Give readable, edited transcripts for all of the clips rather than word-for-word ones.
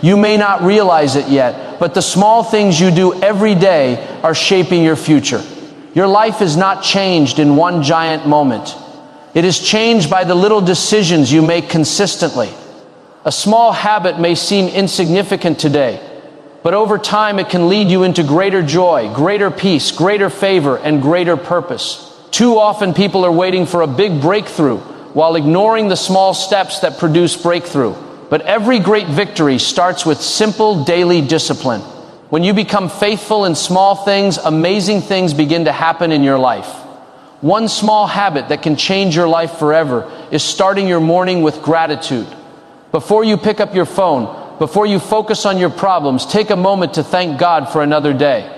You may not realize it yet, but the small things you do every day are shaping your future. Your life is not changed in one giant moment. It is changed by the little decisions you make consistently. A small habit may seem insignificant today, but over time it can lead you into greater joy, greater peace, greater favor, and greater purpose. Too often people are waiting for a big breakthrough while ignoring the small steps that produce breakthrough. But every great victory starts with simple daily discipline. When you become faithful in small things, amazing things begin to happen in your life. One small habit that can change your life forever is starting your morning with gratitude. Before you pick up your phone, before you focus on your problems, take a moment to thank God for another day.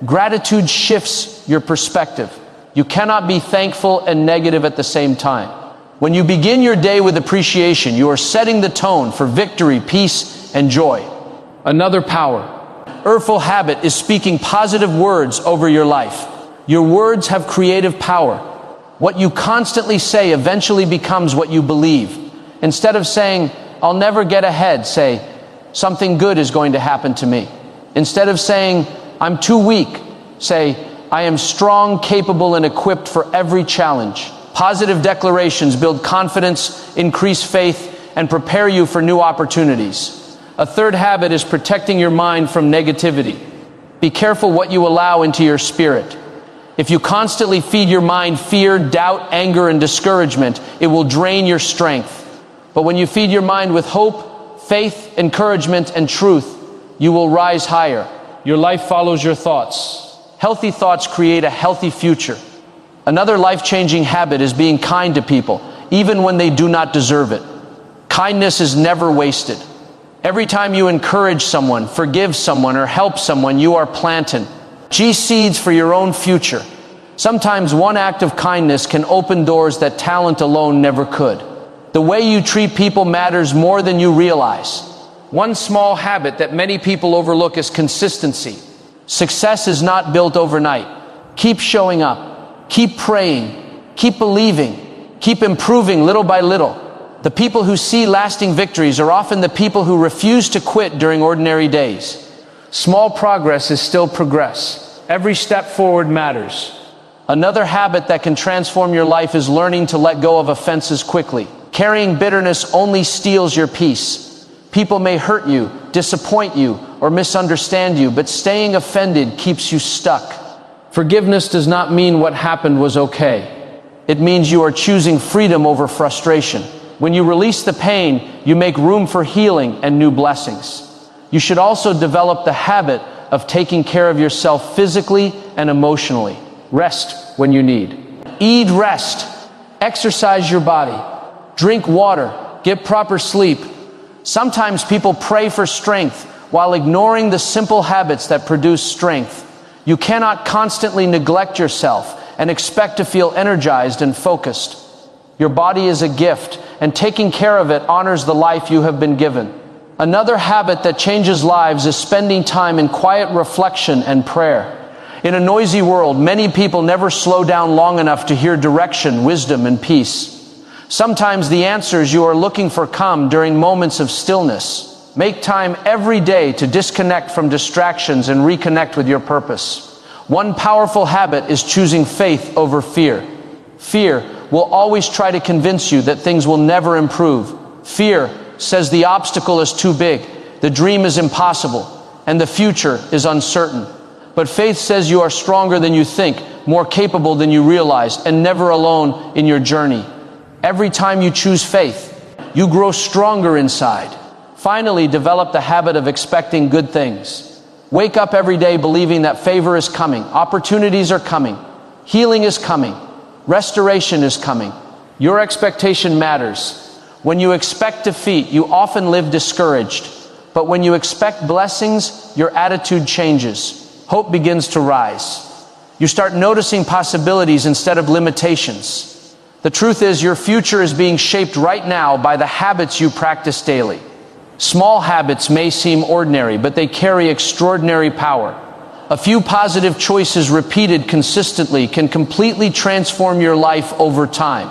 Gratitude shifts your perspective. You cannot be thankful and negative at the same time. When you begin your day with appreciation, you are setting the tone for victory, peace, and joy. Another powerful habit is speaking positive words over your life. Your words have creative power. What you constantly say eventually becomes what you believe. Instead of saying, "I'll never get ahead," say, "Something good is going to happen to me." Instead of saying, "I'm too weak," say, "I am strong, capable, and equipped for every challenge." Positive declarations build confidence, increase faith, and prepare you for new opportunities. A third habit is protecting your mind from negativity. Be careful what you allow into your spirit. If you constantly feed your mind fear, doubt, anger, and discouragement, it will drain your strength. But when you feed your mind with hope, faith, encouragement, and truth, you will rise higher. Your life follows your thoughts. Healthy thoughts create a healthy future. Another life-changing habit is being kind to people, even when they do not deserve it. Kindness is never wasted. Every time you encourage someone, forgive someone, or help someone, you are planting seeds for your own future. Sometimes one act of kindness can open doors that talent alone never could. The way you treat people matters more than you realize. One small habit that many people overlook is consistency. Success is not built overnight. Keep showing up. Keep praying, keep believing, keep improving little by little. The people who see lasting victories are often the people who refuse to quit during ordinary days. Small progress is still progress. Every step forward matters. Another habit that can transform your life is learning to let go of offenses quickly. Carrying bitterness only steals your peace. People may hurt you, disappoint you, or misunderstand you, but staying offended keeps you stuck. Forgiveness does not mean what happened was okay. It means you are choosing freedom over frustration. When you release the pain, you make room for healing and new blessings. You should also develop the habit of taking care of yourself physically and emotionally. Rest when you need. Eat rest. Exercise your body. Drink water. Get proper sleep. Sometimes people pray for strength while ignoring the simple habits that produce strength. You cannot constantly neglect yourself and expect to feel energized and focused. Your body is a gift, and taking care of it honors the life you have been given. Another habit that changes lives is spending time in quiet reflection and prayer. In a noisy world, many people never slow down long enough to hear direction, wisdom, and peace. Sometimes the answers you are looking for come during moments of stillness. Make time every day to disconnect from distractions and reconnect with your purpose. One powerful habit is choosing faith over fear. Fear will always try to convince you that things will never improve. Fear says the obstacle is too big, the dream is impossible, and the future is uncertain. But faith says you are stronger than you think, more capable than you realize, and never alone in your journey. Every time you choose faith, you grow stronger inside. Finally, develop the habit of expecting good things. Wake up every day believing that favor is coming, opportunities are coming, healing is coming, restoration is coming. Your expectation matters. When you expect defeat, you often live discouraged. But when you expect blessings, your attitude changes. Hope begins to rise. You start noticing possibilities instead of limitations. The truth is, your future is being shaped right now by the habits you practice daily. Small habits may seem ordinary, but they carry extraordinary power. A few positive choices repeated consistently can completely transform your life over time.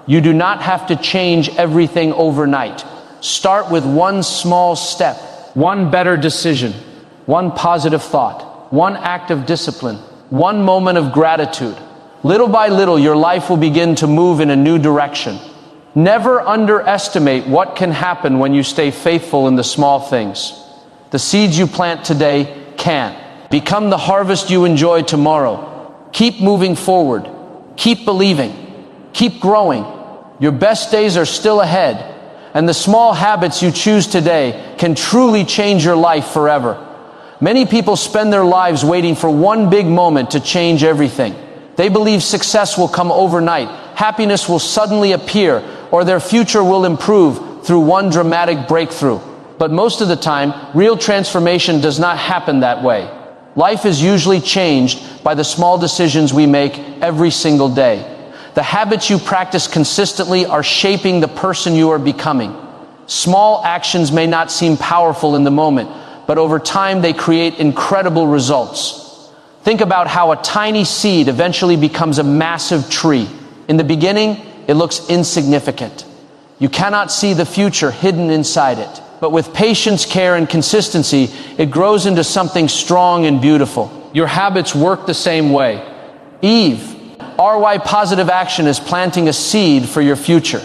You do not have to change everything overnight. Start with one small step. One better decision, one positive thought, one act of discipline, one moment of gratitude. Little by little, your life will begin to move in a new direction. Never underestimate what can happen when you stay faithful in the small things. The seeds you plant today can become the harvest you enjoy tomorrow. Keep moving forward. Keep believing. Keep growing. Your best days are still ahead, and the small habits you choose today can truly change your life forever. Many people spend their lives waiting for one big moment to change everything. They believe success will come overnight, happiness will suddenly appear, or their future will improve through one dramatic breakthrough. But most of the time, real transformation does not happen that way. Life is usually changed by the small decisions we make every single day. The habits you practice consistently are shaping the person you are becoming. Small actions may not seem powerful in the moment, but over time they create incredible results. Think about how a tiny seed eventually becomes a massive tree. In the beginning, it looks insignificant. You cannot see the future hidden inside it. But with patience, care, and consistency, it grows into something strong and beautiful. Your habits work the same way. Eve, RY Positive Action is planting a seed for your future.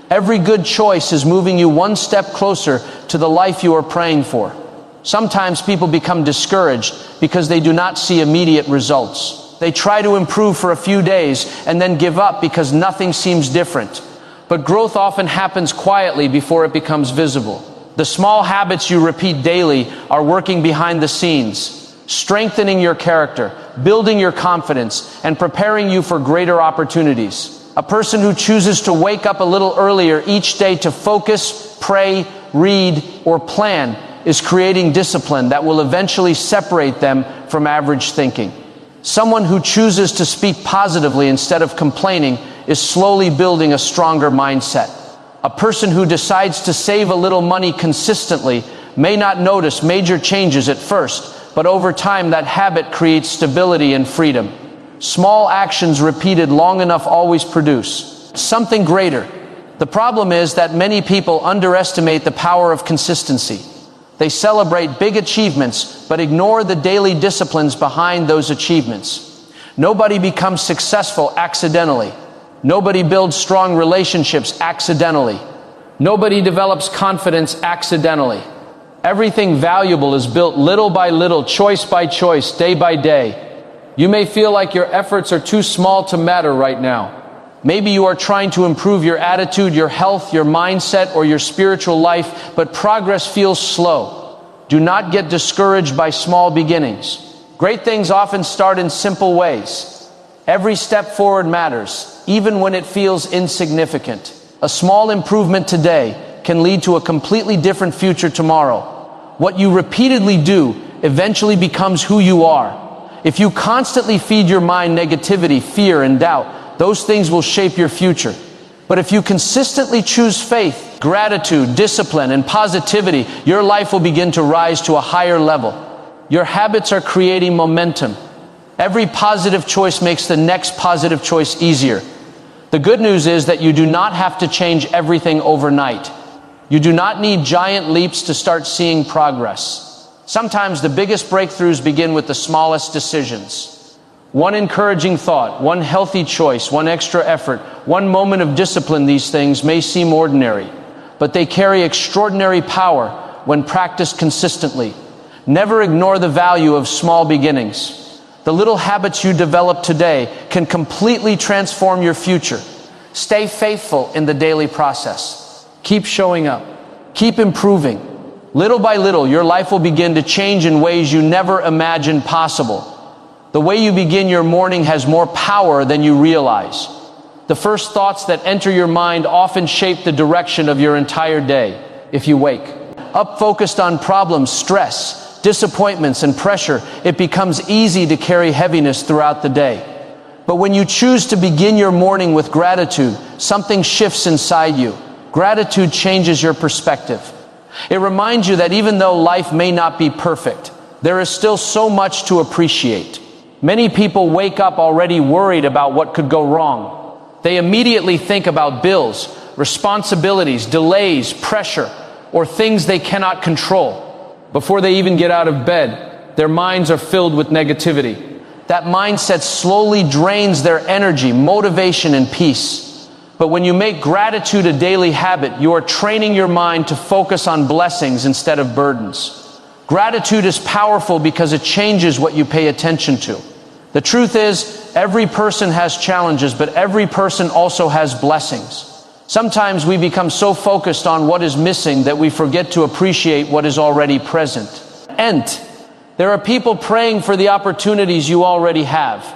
Every good choice is moving you one step closer to the life you are praying for. Sometimes people become discouraged because they do not see immediate results. They try to improve for a few days and then give up because nothing seems different. But growth often happens quietly before it becomes visible. The small habits you repeat daily are working behind the scenes, strengthening your character, building your confidence, and preparing you for greater opportunities. A person who chooses to wake up a little earlier each day to focus, pray, read, or plan is creating discipline that will eventually separate them from average thinking. Someone who chooses to speak positively instead of complaining is slowly building a stronger mindset. A person who decides to save a little money consistently may not notice major changes at first, but over time that habit creates stability and freedom. Small actions repeated long enough always produce something greater. The problem is that many people underestimate the power of consistency. They celebrate big achievements, but ignore the daily disciplines behind those achievements. Nobody becomes successful accidentally. Nobody builds strong relationships accidentally. Nobody develops confidence accidentally. Everything valuable is built little by little, choice by choice, day by day. You may feel like your efforts are too small to matter right now. Maybe you are trying to improve your attitude, your health, your mindset, or your spiritual life, but progress feels slow. Do not get discouraged by small beginnings. Great things often start in simple ways. Every step forward matters, even when it feels insignificant. A small improvement today can lead to a completely different future tomorrow. What you repeatedly do eventually becomes who you are. If you constantly feed your mind negativity, fear, and doubt, those things will shape your future. But if you consistently choose faith, gratitude, discipline, and positivity, your life will begin to rise to a higher level. Your habits are creating momentum. Every positive choice makes the next positive choice easier. The good news is that you do not have to change everything overnight. You do not need giant leaps to start seeing progress. Sometimes the biggest breakthroughs begin with the smallest decisions. One encouraging thought, one healthy choice, one extra effort, one moment of discipline. These things may seem ordinary, but they carry extraordinary power when practiced consistently. Never ignore the value of small beginnings. The little habits you develop today can completely transform your future. Stay faithful in the daily process. Keep showing up. Keep improving. Little by little, your life will begin to change in ways you never imagined possible. The way you begin your morning has more power than you realize. The first thoughts that enter your mind often shape the direction of your entire day. If you wake up focused on problems, stress, disappointments, and pressure, it becomes easy to carry heaviness throughout the day. But when you choose to begin your morning with gratitude, something shifts inside you. Gratitude changes your perspective. It reminds you that even though life may not be perfect, there is still so much to appreciate. Many people wake up already worried about what could go wrong. They immediately think about bills, responsibilities, delays, pressure, or things they cannot control. Before they even get out of bed, their minds are filled with negativity. That mindset slowly drains their energy, motivation, and peace. But when you make gratitude a daily habit, you are training your mind to focus on blessings instead of burdens. Gratitude is powerful because it changes what you pay attention to. The truth is, every person has challenges, but every person also has blessings. Sometimes we become so focused on what is missing that we forget to appreciate what is already present. And there are people praying for the opportunities you already have.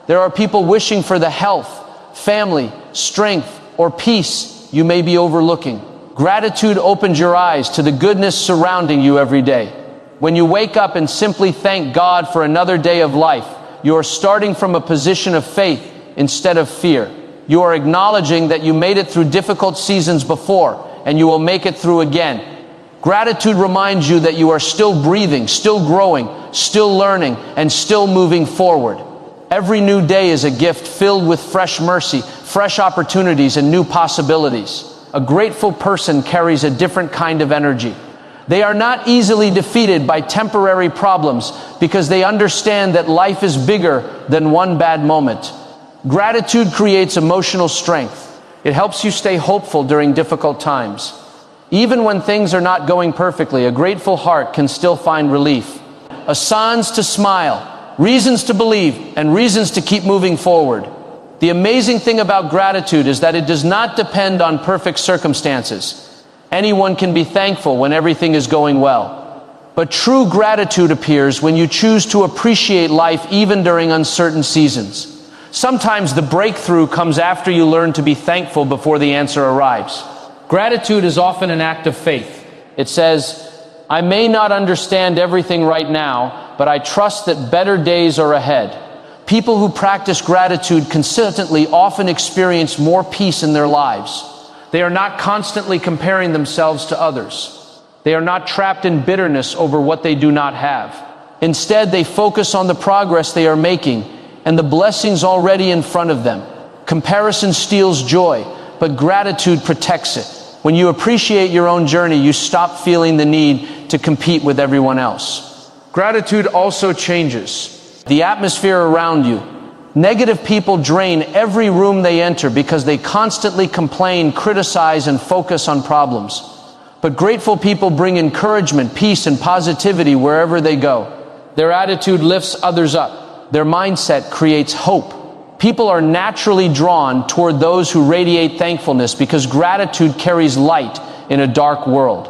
There are people wishing for the health, family, strength, or peace you may be overlooking. Gratitude opens your eyes to the goodness surrounding you every day. When you wake up and simply thank God for another day of life, you are starting from a position of faith instead of fear. You are acknowledging that you made it through difficult seasons before, and you will make it through again. Gratitude reminds you that you are still breathing, still growing, still learning, and still moving forward. Every new day is a gift filled with fresh mercy, fresh opportunities, and new possibilities. A grateful person carries a different kind of energy. They are not easily defeated by temporary problems because they understand that life is bigger than one bad moment. Gratitude creates emotional strength. It helps you stay hopeful during difficult times. Even when things are not going perfectly, a grateful heart can still find relief. Signs to smile, reasons to believe, and reasons to keep moving forward. The amazing thing about gratitude is that it does not depend on perfect circumstances. Anyone can be thankful when everything is going well. But true gratitude appears when you choose to appreciate life even during uncertain seasons. Sometimes the breakthrough comes after you learn to be thankful before the answer arrives. Gratitude is often an act of faith. It says, I may not understand everything right now, but I trust that better days are ahead. People who practice gratitude consistently often experience more peace in their lives. They are not constantly comparing themselves to others. They are not trapped in bitterness over what they do not have. Instead, they focus on the progress they are making and the blessings already in front of them. Comparison steals joy, but gratitude protects it. When you appreciate your own journey, you stop feeling the need to compete with everyone else. Gratitude also changes the atmosphere around you. Negative people drain every room they enter because they constantly complain, criticize, and focus on problems. But grateful people bring encouragement, peace, and positivity wherever they go. Their attitude lifts others up. Their mindset creates hope. People are naturally drawn toward those who radiate thankfulness because gratitude carries light in a dark world.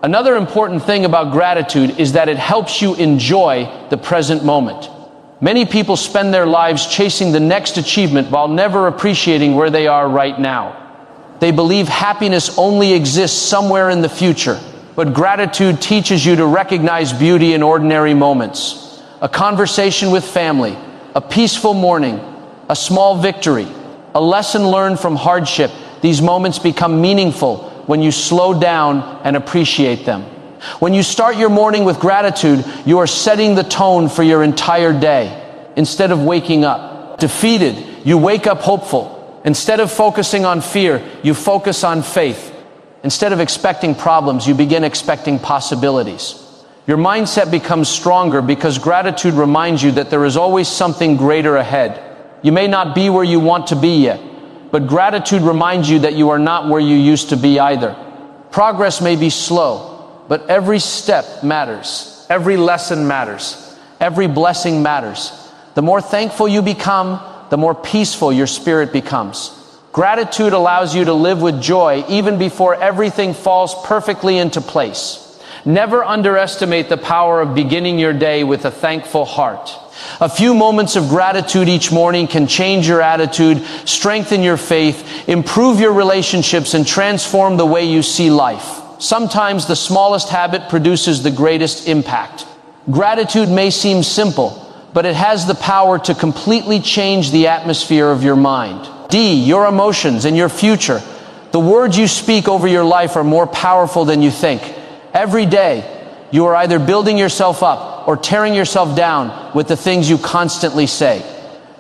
Another important thing about gratitude is that it helps you enjoy the present moment. Many people spend their lives chasing the next achievement while never appreciating where they are right now. They believe happiness only exists somewhere in the future, but gratitude teaches you to recognize beauty in ordinary moments. A conversation with family, a peaceful morning, a small victory, a lesson learned from hardship. These moments become meaningful when you slow down and appreciate them. When you start your morning with gratitude, you are setting the tone for your entire day. Instead of waking up defeated, you wake up hopeful. Instead of focusing on fear, you focus on faith. Instead of expecting problems, you begin expecting possibilities. Your mindset becomes stronger because gratitude reminds you that there is always something greater ahead. You may not be where you want to be yet, but gratitude reminds you that you are not where you used to be either. Progress may be slow, but every step matters. Every lesson matters. Every blessing matters. The more thankful you become, the more peaceful your spirit becomes. Gratitude allows you to live with joy even before everything falls perfectly into place. Never underestimate the power of beginning your day with a thankful heart. A few moments of gratitude each morning can change your attitude, strengthen your faith, improve your relationships, and transform the way you see life. Sometimes the smallest habit produces the greatest impact. Gratitude may seem simple, but it has the power to completely change the atmosphere of your mind. Your emotions and your future. The words you speak over your life are more powerful than you think. Every day, you are either building yourself up or tearing yourself down with the things you constantly say.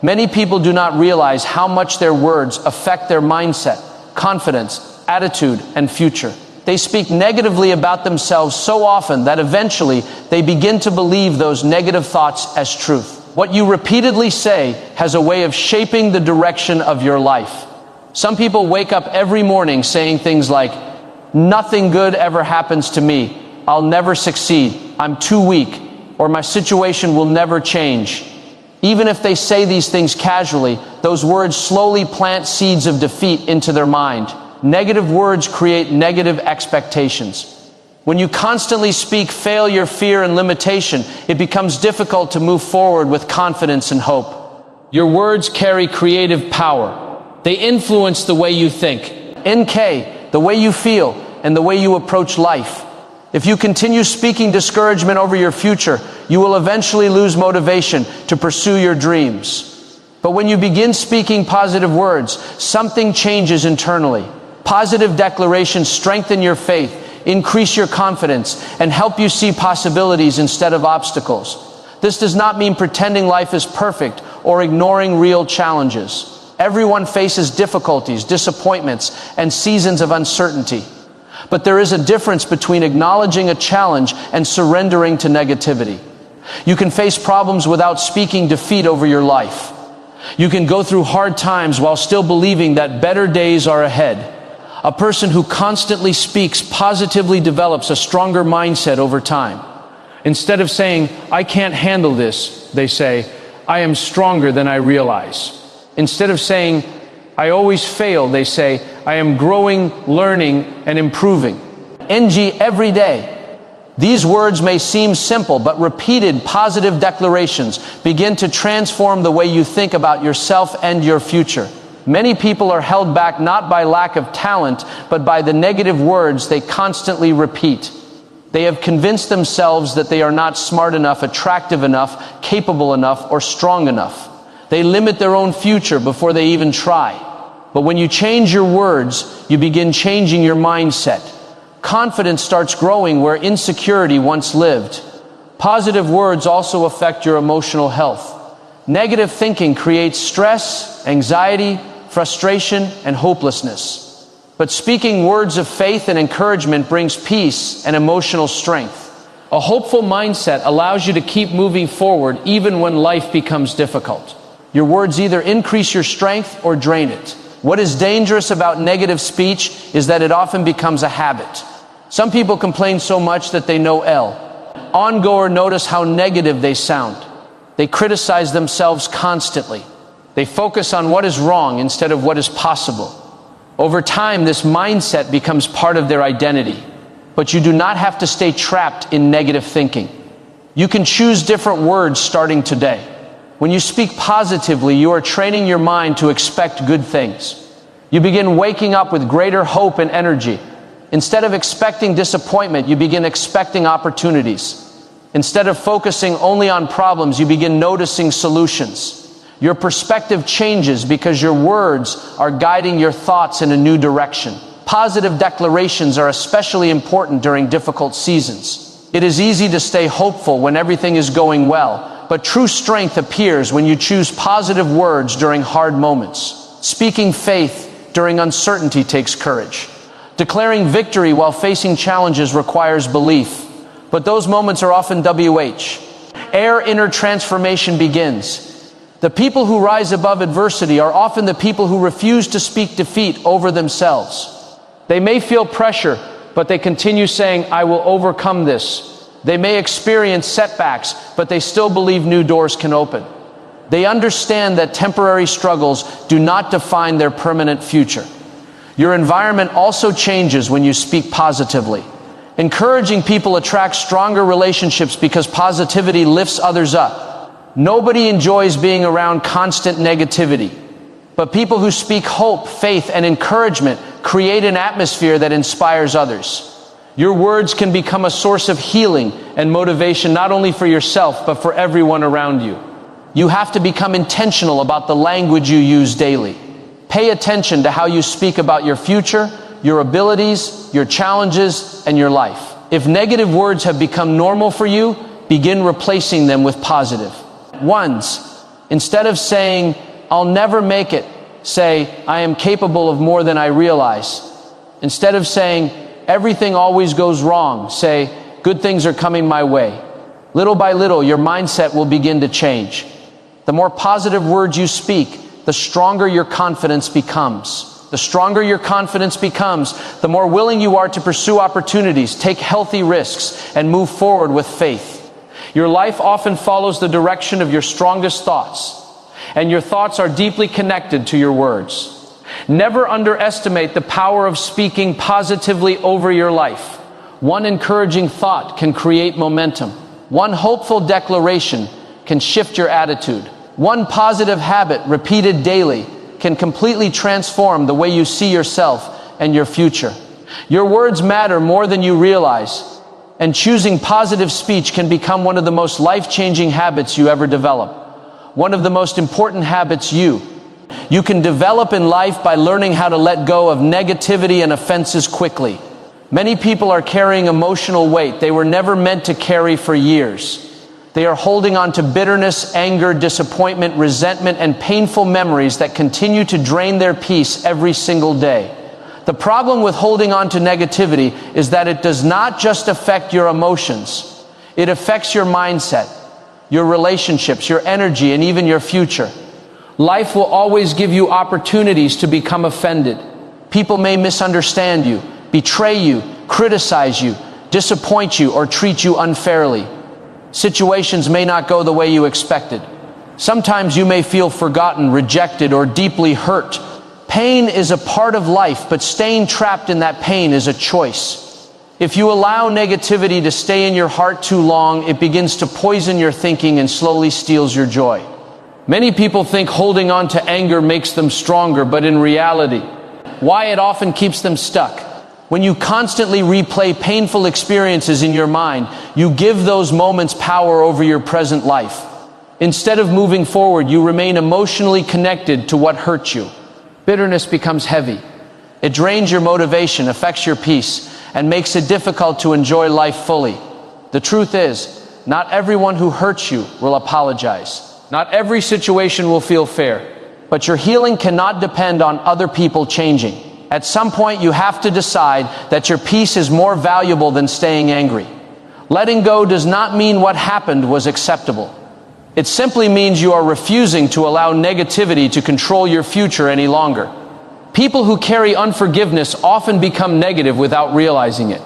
Many people do not realize how much their words affect their mindset, confidence, attitude, and future. They speak negatively about themselves so often that eventually they begin to believe those negative thoughts as truth. What you repeatedly say has a way of shaping the direction of your life. Some people wake up every morning saying things like, "Nothing good ever happens to me. I'll never succeed. I'm too weak," or "My situation will never change." Even if they say these things casually, those words slowly plant seeds of defeat into their mind. Negative words create negative expectations. When you constantly speak failure, fear, and limitation, it becomes difficult to move forward with confidence and hope. Your words carry creative power. They influence the way you think. NK, the way you feel, and the way you approach life. If you continue speaking discouragement over your future, you will eventually lose motivation to pursue your dreams. But when you begin speaking positive words, something changes internally. Positive declarations strengthen your faith, increase your confidence, and help you see possibilities instead of obstacles. This does not mean pretending life is perfect or ignoring real challenges. Everyone faces difficulties, disappointments, and seasons of uncertainty. But there is a difference between acknowledging a challenge and surrendering to negativity. You can face problems without speaking defeat over your life. You can go through hard times while still believing that better days are ahead. A person who constantly speaks positively develops a stronger mindset over time. Instead of saying, "I can't handle this," they say, "I am stronger than I realize." Instead of saying, "I always fail," they say, "I am growing, learning, and improving." NG every day. These words may seem simple, but repeated positive declarations begin to transform the way you think about yourself and your future. Many people are held back not by lack of talent, but by the negative words they constantly repeat. They have convinced themselves that they are not smart enough, attractive enough, capable enough, or strong enough. They limit their own future before they even try. But when you change your words, you begin changing your mindset. Confidence starts growing where insecurity once lived. Positive words also affect your emotional health. Negative thinking creates stress, anxiety, frustration, and hopelessness. But speaking words of faith and encouragement brings peace and emotional strength. A hopeful mindset allows you to keep moving forward even when life becomes difficult. Your words either increase your strength or drain it. What is dangerous about negative speech is that it often becomes a habit. Some people complain so much that they know L. Ongoer notice how negative they sound. They criticize themselves constantly. They focus on what is wrong instead of what is possible. Over time, this mindset becomes part of their identity. But you do not have to stay trapped in negative thinking. You can choose different words starting today. When you speak positively, you are training your mind to expect good things. You begin waking up with greater hope and energy. Instead of expecting disappointment, you begin expecting opportunities. Instead of focusing only on problems, you begin noticing solutions. Your perspective changes because your words are guiding your thoughts in a new direction. Positive declarations are especially important during difficult seasons. It is easy to stay hopeful when everything is going well, but true strength appears when you choose positive words during hard moments. Speaking faith during uncertainty takes courage. Declaring victory while facing challenges requires belief, but those moments are often WH. Ere inner transformation begins. The people who rise above adversity are often the people who refuse to speak defeat over themselves. They may feel pressure, but they continue saying, "I will overcome this." They may experience setbacks, but they still believe new doors can open. They understand that temporary struggles do not define their permanent future. Your environment also changes when you speak positively. Encouraging people attracts stronger relationships because positivity lifts others up. Nobody enjoys being around constant negativity. But people who speak hope, faith, and encouragement create an atmosphere that inspires others. Your words can become a source of healing and motivation not only for yourself, but for everyone around you. You have to become intentional about the language you use daily. Pay attention to how you speak about your future, your abilities, your challenges, and your life. If negative words have become normal for you, begin replacing them with positive ones. Instead of saying, "I'll never make it," say, "I am capable of more than I realize." Instead of saying, everything always goes wrong, say, good things are coming my way. Little by little, your mindset will begin to change. The more positive words you speak, the stronger your confidence becomes. The stronger your confidence becomes, the more willing you are to pursue opportunities, take healthy risks, and move forward with faith. Your life often follows the direction of your strongest thoughts, and your thoughts are deeply connected to your words. Never underestimate the power of speaking positively over your life. One encouraging thought can create momentum. One hopeful declaration can shift your attitude. One positive habit repeated daily can completely transform the way you see yourself and your future. Your words matter more than you realize, and choosing positive speech can become one of the most life-changing habits you ever develop. One of the most important habits you can develop in life by learning how to let go of negativity and offenses quickly. Many people are carrying emotional weight they were never meant to carry for years. They are holding on to bitterness, anger, disappointment, resentment, and painful memories that continue to drain their peace every single day. The problem with holding on to negativity is that it does not just affect your emotions. It affects your mindset, your relationships, your energy, and even your future. Life will always give you opportunities to become offended. People may misunderstand you, betray you, criticize you, disappoint you, or treat you unfairly. Situations may not go the way you expected. Sometimes you may feel forgotten, rejected, or deeply hurt. Pain is a part of life, but staying trapped in that pain is a choice. If you allow negativity to stay in your heart too long, it begins to poison your thinking and slowly steals your joy. Many people think holding on to anger makes them stronger, but in reality, why it often keeps them stuck. When you constantly replay painful experiences in your mind, you give those moments power over your present life. Instead of moving forward, you remain emotionally connected to what hurt you. Bitterness becomes heavy. It drains your motivation, affects your peace, and makes it difficult to enjoy life fully. The truth is, not everyone who hurts you will apologize. Not every situation will feel fair. But your healing cannot depend on other people changing. At some point, you have to decide that your peace is more valuable than staying angry. Letting go does not mean what happened was acceptable. It simply means you are refusing to allow negativity to control your future any longer. People who carry unforgiveness often become negative without realizing it.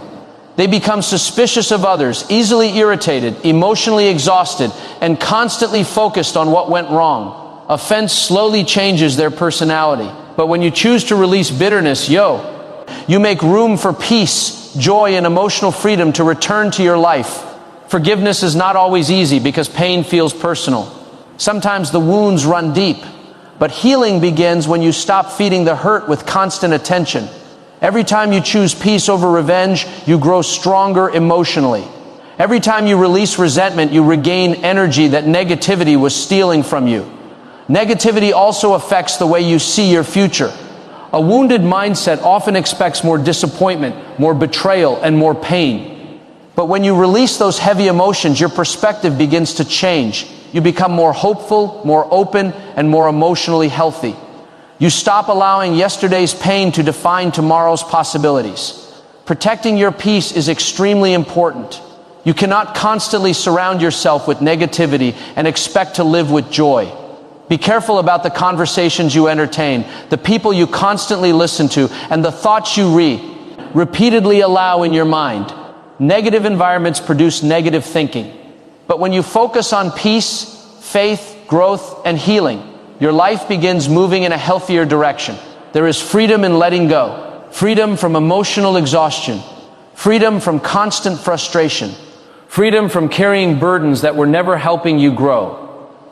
They become suspicious of others, easily irritated, emotionally exhausted, and constantly focused on what went wrong. Offense slowly changes their personality. But when you choose to release bitterness, you make room for peace, joy, and emotional freedom to return to your life. Forgiveness is not always easy because pain feels personal. Sometimes the wounds run deep. But healing begins when you stop feeding the hurt with constant attention. Every time you choose peace over revenge, you grow stronger emotionally. Every time you release resentment, you regain energy that negativity was stealing from you. Negativity also affects the way you see your future. A wounded mindset often expects more disappointment, more betrayal, and more pain. But when you release those heavy emotions, your perspective begins to change. You become more hopeful, more open, and more emotionally healthy. You stop allowing yesterday's pain to define tomorrow's possibilities. Protecting your peace is extremely important. You cannot constantly surround yourself with negativity and expect to live with joy. Be careful about the conversations you entertain, the people you constantly listen to, and the thoughts you repeatedly allow in your mind. Negative environments produce negative thinking. But when you focus on peace, faith, growth, and healing, your life begins moving in a healthier direction. There is freedom in letting go, freedom from emotional exhaustion, freedom from constant frustration, freedom from carrying burdens that were never helping you grow.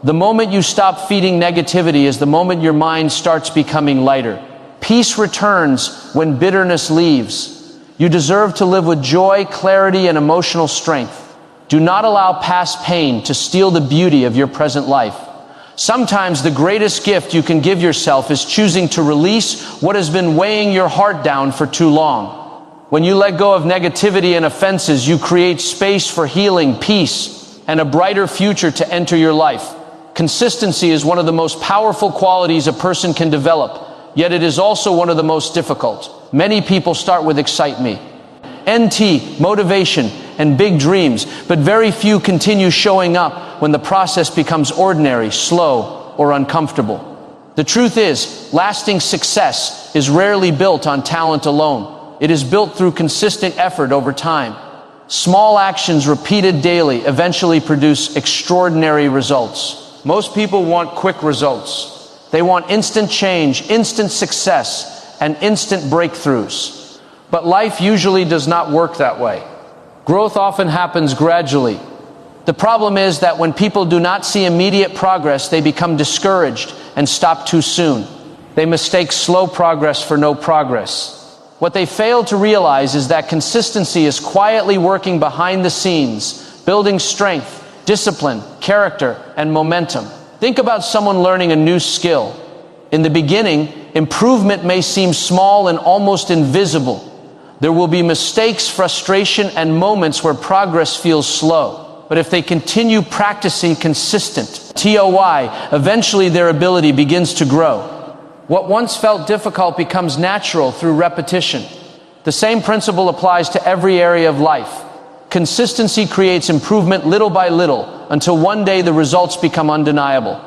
The moment you stop feeding negativity is the moment your mind starts becoming lighter. Peace returns when bitterness leaves. You deserve to live with joy, clarity, and emotional strength. Do not allow past pain to steal the beauty of your present life. Sometimes the greatest gift you can give yourself is choosing to release what has been weighing your heart down for too long. When you let go of negativity and offenses, you create space for healing, peace, and a brighter future to enter your life. Consistency is one of the most powerful qualities a person can develop, yet it is also one of the most difficult. Many people start with excite me. NT, motivation, and big dreams, but very few continue showing up when the process becomes ordinary, slow, or uncomfortable. The truth is, lasting success is rarely built on talent alone. It is built through consistent effort over time. Small actions repeated daily eventually produce extraordinary results. Most people want quick results. They want instant change, instant success, and instant breakthroughs. But life usually does not work that way. Growth often happens gradually. The problem is that when people do not see immediate progress, they become discouraged and stop too soon. They mistake slow progress for no progress. What they fail to realize is that consistency is quietly working behind the scenes, building strength, discipline, character, and momentum. Think about someone learning a new skill. In the beginning, improvement may seem small and almost invisible. There will be mistakes, frustration, and moments where progress feels slow. But if they continue practicing consistent, TOI, eventually their ability begins to grow. What once felt difficult becomes natural through repetition. The same principle applies to every area of life. Consistency creates improvement little by little until one day the results become undeniable.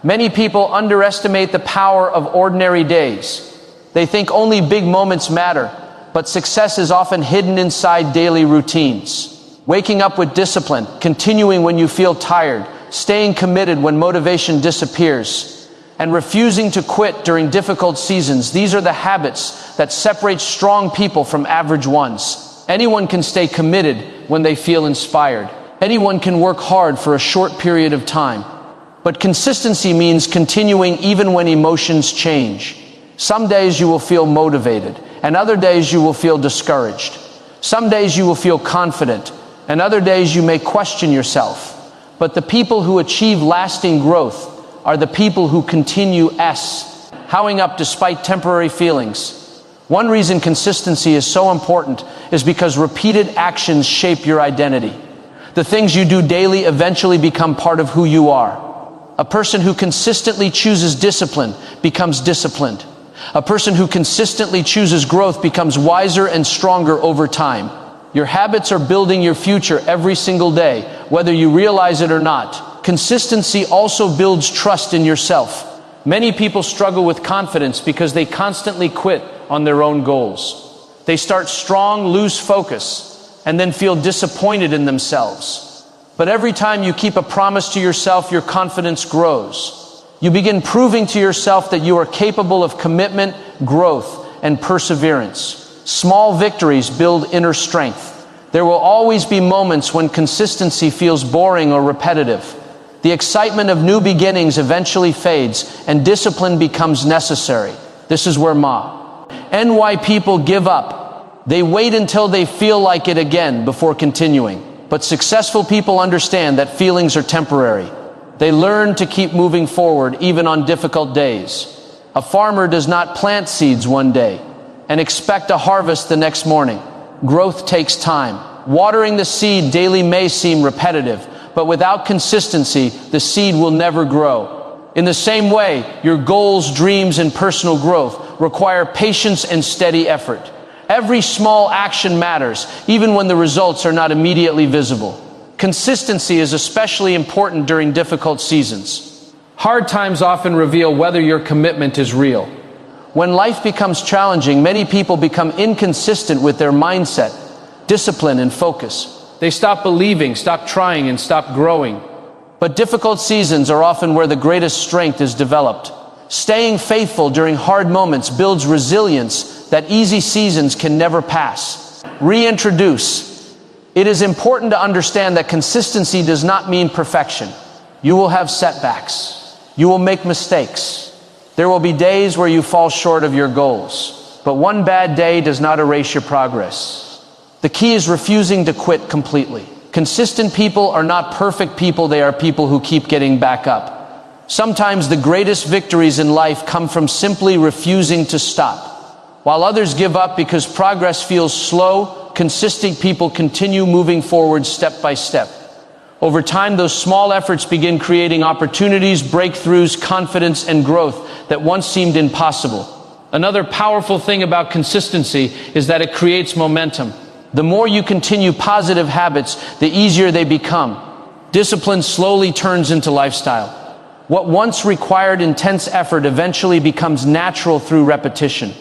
Many people underestimate the power of ordinary days. They think only big moments matter, but success is often hidden inside daily routines. Waking up with discipline, continuing when you feel tired, staying committed when motivation disappears, and refusing to quit during difficult seasons. These are the habits that separate strong people from average ones. Anyone can stay committed when they feel inspired. Anyone can work hard for a short period of time. But consistency means continuing even when emotions change. Some days you will feel motivated, and other days you will feel discouraged. Some days you will feel confident, and other days you may question yourself. But the people who achieve lasting growth are the people who continue showing up despite temporary feelings. One reason consistency is so important is because repeated actions shape your identity. The things you do daily eventually become part of who you are. A person who consistently chooses discipline becomes disciplined. A person who consistently chooses growth becomes wiser and stronger over time. Your habits are building your future every single day, whether you realize it or not. Consistency also builds trust in yourself. Many people struggle with confidence because they constantly quit on their own goals. They start strong, lose focus, and then feel disappointed in themselves. But every time you keep a promise to yourself, your confidence grows. You begin proving to yourself that you are capable of commitment, growth, and perseverance. Small victories build inner strength. There will always be moments when consistency feels boring or repetitive. The excitement of new beginnings eventually fades, and discipline becomes necessary. This is where why people give up. They wait until they feel like it again before continuing. But successful people understand that feelings are temporary. They learn to keep moving forward even on difficult days. A farmer does not plant seeds one day and expect a harvest the next morning. Growth takes time. Watering the seed daily may seem repetitive, but without consistency, the seed will never grow. In the same way, your goals, dreams, and personal growth require patience and steady effort. Every small action matters, even when the results are not immediately visible. Consistency is especially important during difficult seasons. Hard times often reveal whether your commitment is real. When life becomes challenging, many people become inconsistent with their mindset, discipline, and focus. They stop believing, stop trying, and stop growing. But difficult seasons are often where the greatest strength is developed. Staying faithful during hard moments builds resilience that easy seasons can never pass. Reintroduce. It is important to understand that consistency does not mean perfection. You will have setbacks. You will make mistakes. There will be days where you fall short of your goals. But one bad day does not erase your progress. The key is refusing to quit completely. Consistent people are not perfect people, they are people who keep getting back up. Sometimes the greatest victories in life come from simply refusing to stop. While others give up because progress feels slow, consistent people continue moving forward step by step. Over time, those small efforts begin creating opportunities, breakthroughs, confidence, and growth that once seemed impossible. Another powerful thing about consistency is that it creates momentum. The more you continue positive habits, the easier they become. Discipline slowly turns into lifestyle. What once required intense effort eventually becomes natural through repetition.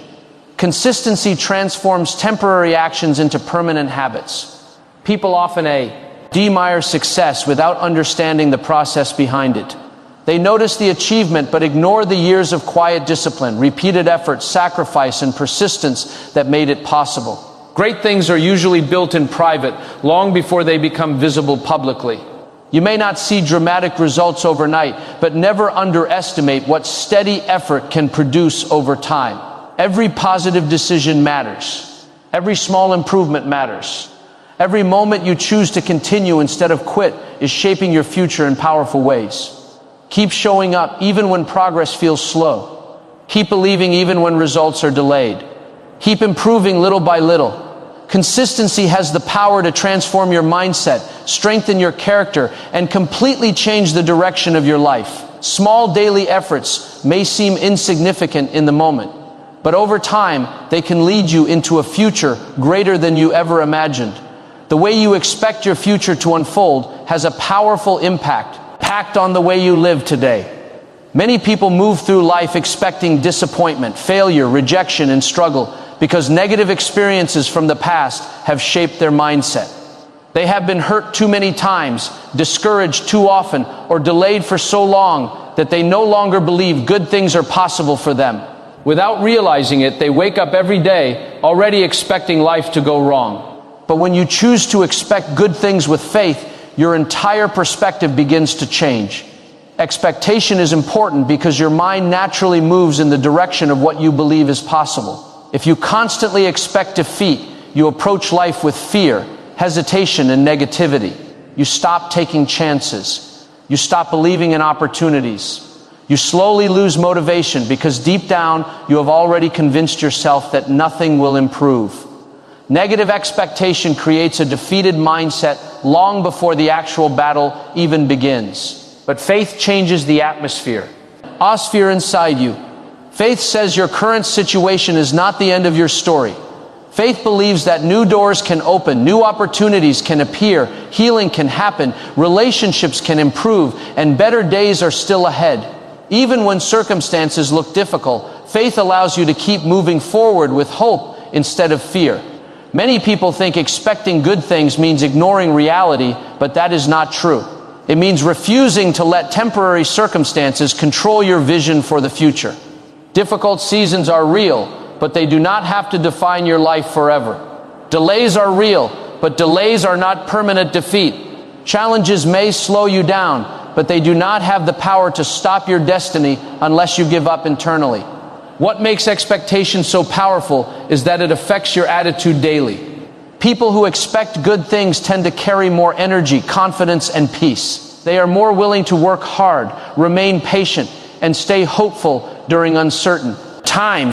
Consistency transforms temporary actions into permanent habits. People often admire success without understanding the process behind it. They notice the achievement but ignore the years of quiet discipline, repeated effort, sacrifice, and persistence that made it possible. Great things are usually built in private, long before they become visible publicly. You may not see dramatic results overnight, but never underestimate what steady effort can produce over time. Every positive decision matters. Every small improvement matters. Every moment you choose to continue instead of quit is shaping your future in powerful ways. Keep showing up even when progress feels slow. Keep believing even when results are delayed. Keep improving little by little. Consistency has the power to transform your mindset, strengthen your character, and completely change the direction of your life. Small daily efforts may seem insignificant in the moment, but over time, they can lead you into a future greater than you ever imagined. The way you expect your future to unfold has a powerful impact on the way you live today. Many people move through life expecting disappointment, failure, rejection, and struggle because negative experiences from the past have shaped their mindset. They have been hurt too many times, discouraged too often, or delayed for so long that they no longer believe good things are possible for them. Without realizing it, they wake up every day already expecting life to go wrong. But when you choose to expect good things with faith, your entire perspective begins to change. Expectation is important because your mind naturally moves in the direction of what you believe is possible. If you constantly expect defeat, you approach life with fear, hesitation, and negativity. You stop taking chances. You stop believing in opportunities. You slowly lose motivation because deep down you have already convinced yourself that nothing will improve. Negative expectation creates a defeated mindset long before the actual battle even begins. But faith changes the atmosphere. Osteen inside you. Faith says your current situation is not the end of your story. Faith believes that new doors can open, new opportunities can appear, healing can happen, relationships can improve, and better days are still ahead. Even when circumstances look difficult, faith allows you to keep moving forward with hope instead of fear. Many people think expecting good things means ignoring reality, but that is not true. It means refusing to let temporary circumstances control your vision for the future. Difficult seasons are real, but they do not have to define your life forever. Delays are real, but delays are not permanent defeat. Challenges may slow you down, but they do not have the power to stop your destiny unless you give up internally. What makes expectation so powerful is that it affects your attitude daily. People who expect good things tend to carry more energy, confidence, and peace. They are more willing to work hard, remain patient, and stay hopeful during uncertain times.